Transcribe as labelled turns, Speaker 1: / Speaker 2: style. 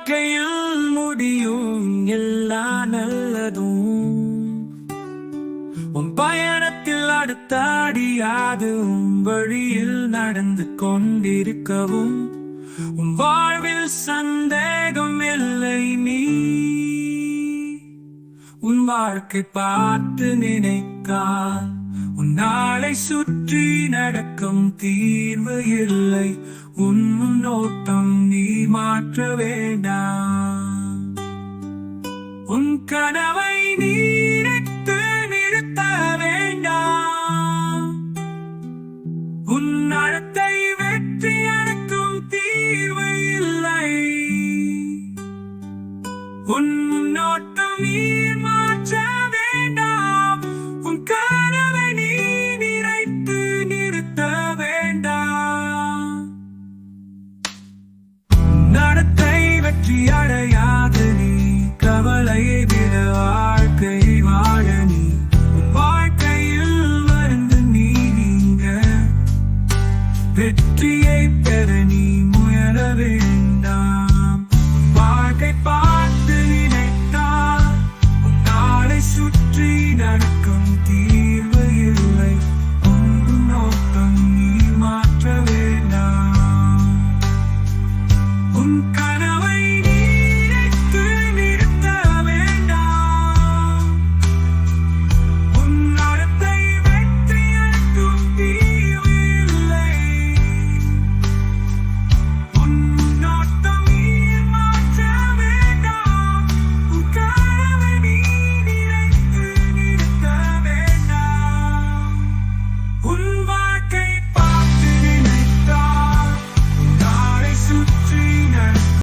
Speaker 1: வாழ்க்கையில் முடியும் எல்லா நல்லதும் உன் பயணத்தில் அடுத்த அடியாது உன் வழியில் நடந்து கொண்டிருக்கவும் உன் வாழ்வில் சந்தேகம் இல்லை நீ உன் வாழ்க்கை பார்த்து நினைக்கால் உன் நாளை சுற்றி நடக்கும் தீர்வு இல்லை உன் முன்னோட்டம் நீ மாற்ற வேண்டாம் உன் கனவை நீரைத்து நிறுத்த வேண்டாம் உன் நடத்தை வெற்றி அடைக்கும் தீர்வு இல்லை உன் முன்னோட்டம் நீர் மாற்ற வேண்டாம் உன் கனவை நீ நிறைத்து நிறுத்த வேண்டாம் நடத்தை வெற்றி அடையாது நீ கவலையை விட வாழ்க்கை வாழ நீ வாழ்க்கையில் மருந்து நீங்க வெற்றியை பெற நீ முயல வேண்டாம் வாழ்க்கை பார்த்து நினைத்தால் நாளை சுற்றி நடக்கும் தீர்வு இல்லை உன் நோக்கம் நீ மாற்ற வேண்டாம் உன்